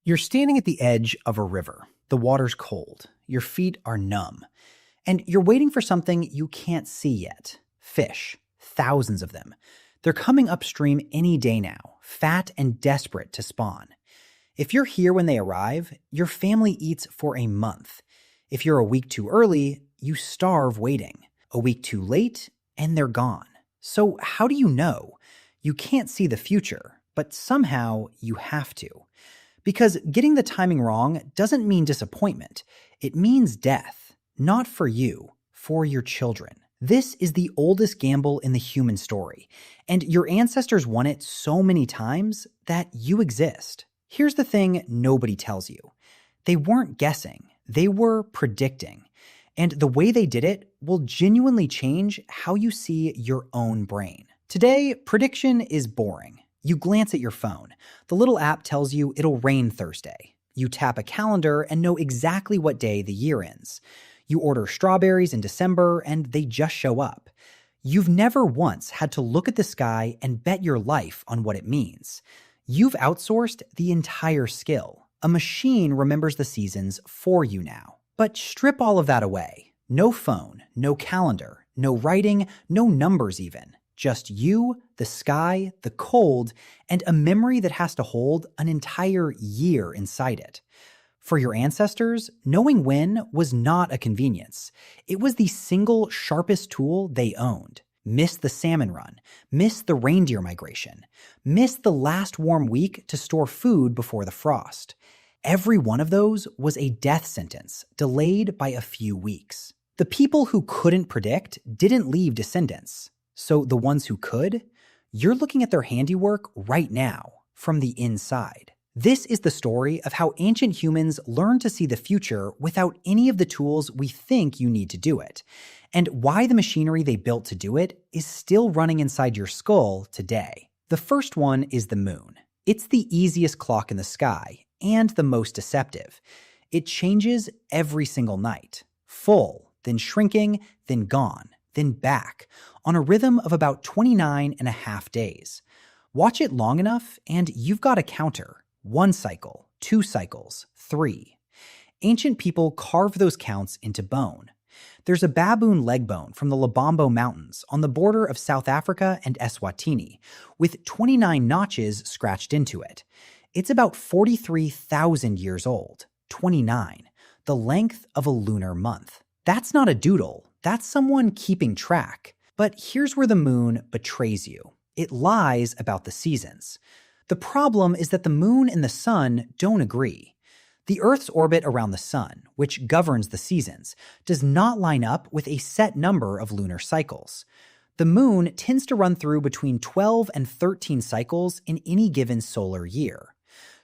You're standing at the edge of a river. The water's cold. Your feet are numb. And you're waiting for something you can't see yet. Fish. Thousands of them. They're coming upstream any day now, fat and desperate to spawn. If you're here when they arrive, your family eats for a month. If you're a week too early, you starve waiting. A week too late, and they're gone. So how do you know? You can't see the future, but somehow you have to. Because getting the timing wrong doesn't mean disappointment. It means death. Not for you, for your children. This is the oldest gamble in the human story, and your ancestors won it so many times that you exist. Here's the thing nobody tells you. They weren't guessing. They were predicting. And the way they did it will genuinely change how you see your own brain. Today, prediction is boring. You glance at your phone. The little app tells you it'll rain Thursday. You tap a calendar and know exactly what day the year ends. You order strawberries in December and they just show up. You've never once had to look at the sky and bet your life on what it means. You've outsourced the entire skill. A machine remembers the seasons for you now. But strip all of that away. No phone, no calendar, no writing, no numbers even. Just you, the sky, the cold, and a memory that has to hold an entire year inside it. For your ancestors, knowing when was not a convenience. It was the single sharpest tool they owned. Miss the salmon run. Miss the reindeer migration. Miss the last warm week to store food before the frost. Every one of those was a death sentence, delayed by a few weeks. The people who couldn't predict didn't leave descendants. So the ones who could, you're looking at their handiwork right now, from the inside. This is the story of how ancient humans learned to see the future without any of the tools we think you need to do it, and why the machinery they built to do it is still running inside your skull today. The first one is the moon. It's the easiest clock in the sky, and the most deceptive. It changes every single night. Full, then shrinking, then gone, then back, on a rhythm of about 29 and a half days. Watch it long enough, and you've got a counter. 1 cycle, 2 cycles, 3. Ancient people carved those counts into bone. There's a baboon leg bone from the Lobombo Mountains on the border of South Africa and Eswatini, with 29 notches scratched into it. It's about 43,000 years old. 29, the length of a lunar month. That's not a doodle. That's someone keeping track. But here's where the moon betrays you. It lies about the seasons. The problem is that the moon and the sun don't agree. The Earth's orbit around the sun, which governs the seasons, does not line up with a set number of lunar cycles. The moon tends to run through between 12 and 13 cycles in any given solar year.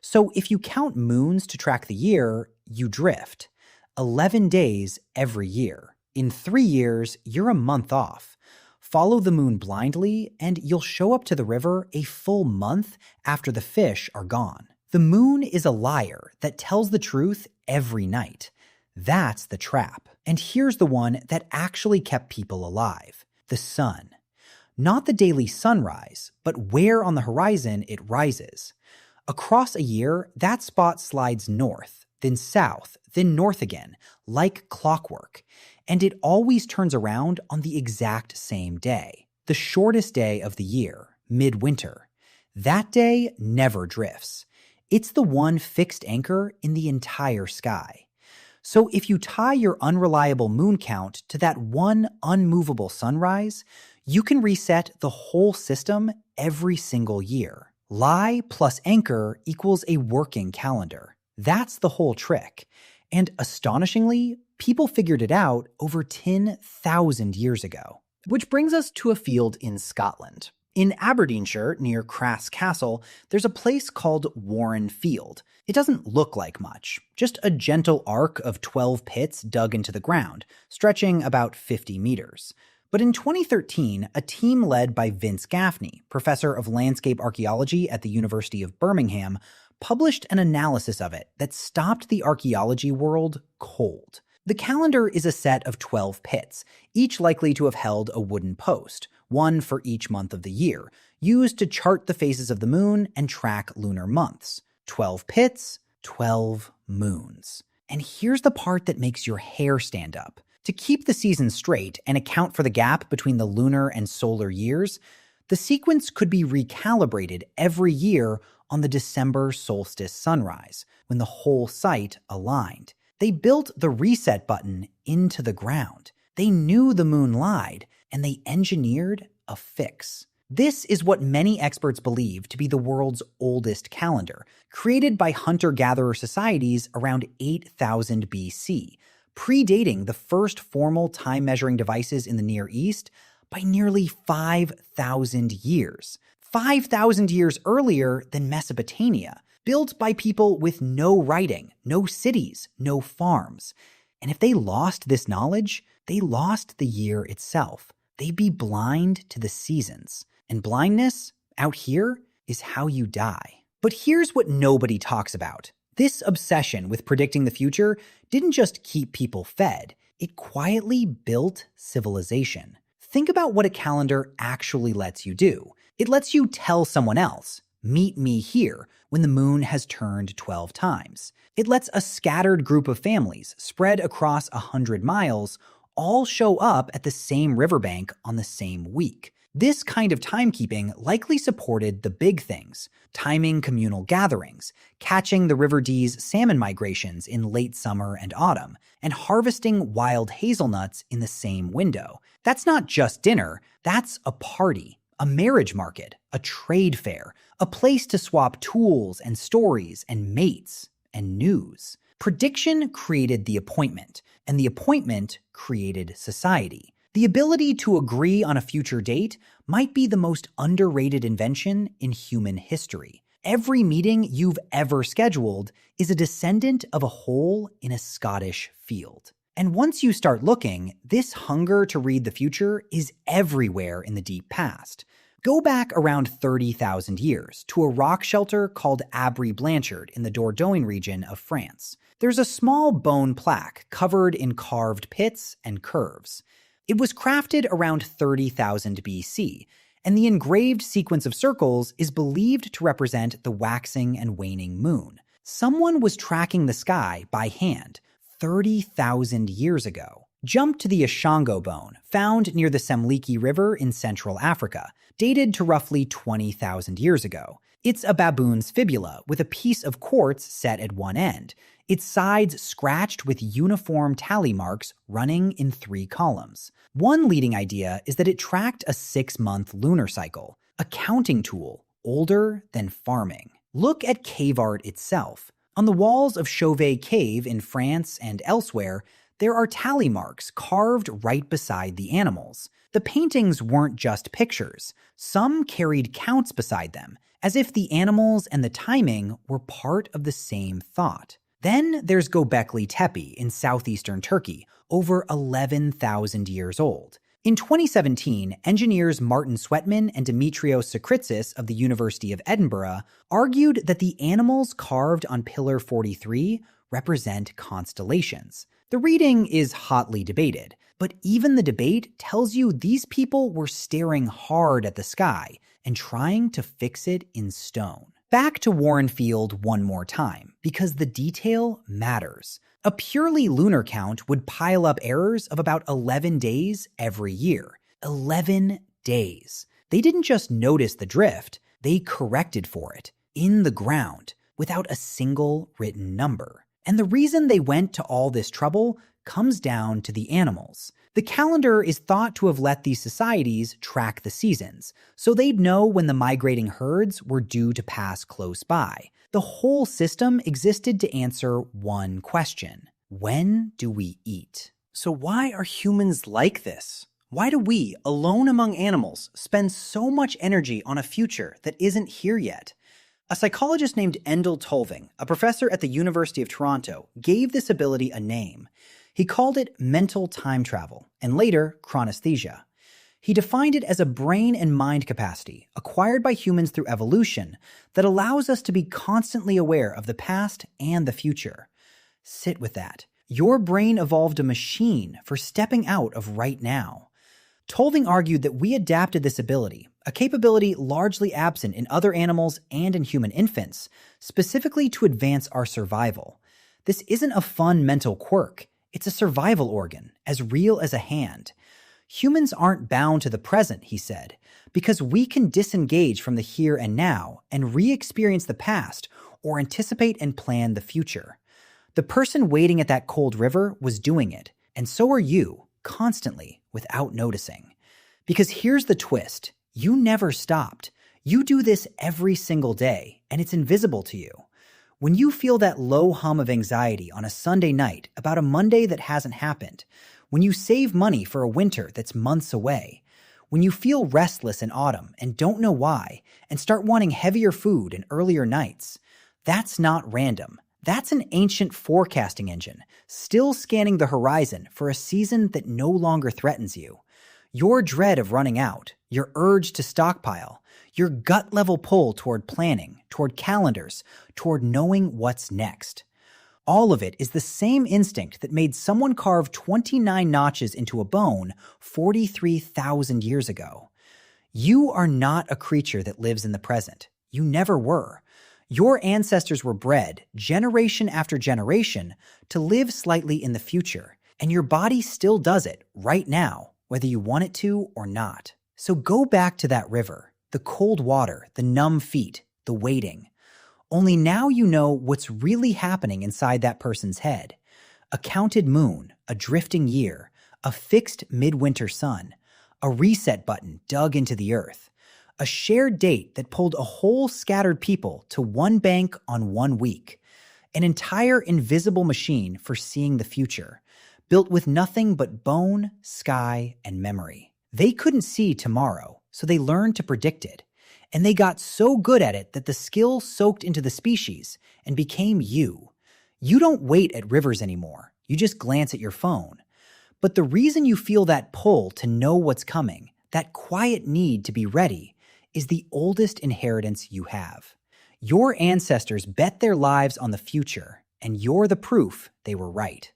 So if you count moons to track the year, you drift. 11 days every year. In 3 years, you're a month off. Follow the moon blindly, and you'll show up to the river a full month after the fish are gone. The moon is a liar that tells the truth every night. That's the trap. And here's the one that actually kept people alive. The sun. Not the daily sunrise, but where on the horizon it rises. Across a year, that spot slides north, then south, then north again, like clockwork. And it always turns around on the exact same day. The shortest day of the year, midwinter. That day never drifts. It's the one fixed anchor in the entire sky. So if you tie your unreliable moon count to that one unmovable sunrise, you can reset the whole system every single year. Lie plus anchor equals a working calendar. That's the whole trick. And astonishingly, people figured it out over 10,000 years ago. Which brings us to a field in Scotland. In Aberdeenshire, near Crass Castle, there's a place called Warren Field. It doesn't look like much, just a gentle arc of 12 pits dug into the ground, stretching about 50 meters. But in 2013, a team led by Vince Gaffney, professor of landscape archaeology at the University of Birmingham, published an analysis of it that stopped the archaeology world cold. The calendar is a set of 12 pits, each likely to have held a wooden post, one for each month of the year, used to chart the phases of the moon and track lunar months. 12 pits, 12 moons. And here's the part that makes your hair stand up. To keep the seasons straight and account for the gap between the lunar and solar years, the sequence could be recalibrated every year on the December solstice sunrise, when the whole site aligned. They built the reset button into the ground. They knew the moon lied, and they engineered a fix. This is what many experts believe to be the world's oldest calendar, created by hunter-gatherer societies around 8000 BC, predating the first formal time-measuring devices in the Near East by nearly 5,000 years. 5,000 years earlier than Mesopotamia, built by people with no writing, no cities, no farms. And if they lost this knowledge, they lost the year itself. They'd be blind to the seasons. And blindness, out here, is how you die. But here's what nobody talks about. This obsession with predicting the future didn't just keep people fed, it quietly built civilization. Think about what a calendar actually lets you do. It lets you tell someone else, meet me here, when the moon has turned 12 times. It lets a scattered group of families, spread across 100 miles, all show up at the same riverbank on the same week. This kind of timekeeping likely supported the big things, timing communal gatherings, catching the River Dee's salmon migrations in late summer and autumn, and harvesting wild hazelnuts in the same window. That's not just dinner, that's a party, a marriage market, a trade fair, a place to swap tools and stories and mates and news. Prediction created the appointment, and the appointment created society. The ability to agree on a future date might be the most underrated invention in human history. Every meeting you've ever scheduled is a descendant of a hole in a Scottish field. And once you start looking, this hunger to read the future is everywhere in the deep past. Go back around 30,000 years to a rock shelter called Abry Blanchard in the Dordogne region of France. There's a small bone plaque covered in carved pits and curves. It was crafted around 30,000 BC, and the engraved sequence of circles is believed to represent the waxing and waning moon. Someone was tracking the sky by hand 30,000 years ago. Jump to the Ashango bone, found near the Semliki River in Central Africa, dated to roughly 20,000 years ago. It's a baboon's fibula with a piece of quartz set at one end, its sides scratched with uniform tally marks running in 3 columns. One leading idea is that it tracked a 6-month lunar cycle, a counting tool older than farming. Look at cave art itself. On the walls of Chauvet Cave in France and elsewhere, there are tally marks carved right beside the animals. The paintings weren't just pictures. Some carried counts beside them, as if the animals and the timing were part of the same thought. Then there's Göbekli Tepe in southeastern Turkey, over 11,000 years old. In 2017, engineers Martin Sweatman and Dimitrios Sakritsis of the University of Edinburgh argued that the animals carved on Pillar 43 represent constellations. The reading is hotly debated, but even the debate tells you these people were staring hard at the sky and trying to fix it in stone. Back to Warren Field one more time, because the detail matters. A purely lunar count would pile up errors of about 11 days every year. 11 days. They didn't just notice the drift, they corrected for it, in the ground, without a single written number. And the reason they went to all this trouble comes down to the animals. The calendar is thought to have let these societies track the seasons, so they'd know when the migrating herds were due to pass close by. The whole system existed to answer one question: when do we eat? So why are humans like this? Why do we, alone among animals, spend so much energy on a future that isn't here yet? A psychologist named Endel Tolving, a professor at the University of Toronto, gave this ability a name. He called it mental time travel, and later, chronesthesia. He defined it as a brain and mind capacity acquired by humans through evolution that allows us to be constantly aware of the past and the future. Sit with that. Your brain evolved a machine for stepping out of right now. Tolving argued that we adapted this ability, a capability largely absent in other animals and in human infants, specifically to advance our survival. This isn't a fun mental quirk, it's a survival organ, as real as a hand. Humans aren't bound to the present, he said, because we can disengage from the here and now and re-experience the past or anticipate and plan the future. The person waiting at that cold river was doing it, and so are you, constantly, without noticing. Because here's the twist. You never stopped. You do this every single day, and it's invisible to you. When you feel that low hum of anxiety on a Sunday night about a Monday that hasn't happened, when you save money for a winter that's months away, when you feel restless in autumn and don't know why, and start wanting heavier food and earlier nights, that's not random. That's an ancient forecasting engine, still scanning the horizon for a season that no longer threatens you. Your dread of running out, your urge to stockpile, your gut-level pull toward planning, toward calendars, toward knowing what's next. All of it is the same instinct that made someone carve 29 notches into a bone 43,000 years ago. You are not a creature that lives in the present. You never were. Your ancestors were bred, generation after generation, to live slightly in the future, and your body still does it right now, whether you want it to or not. So go back to that river, the cold water, the numb feet, the waiting. Only now you know what's really happening inside that person's head. A counted moon, a drifting year, a fixed midwinter sun, a reset button dug into the earth, a shared date that pulled a whole scattered people to one bank on 1 week, an entire invisible machine for seeing the future, built with nothing but bone, sky, and memory. They couldn't see tomorrow, so they learned to predict it. And they got so good at it that the skill soaked into the species and became you. You don't wait at rivers anymore. You just glance at your phone. But the reason you feel that pull to know what's coming, that quiet need to be ready, is the oldest inheritance you have. Your ancestors bet their lives on the future, and you're the proof they were right.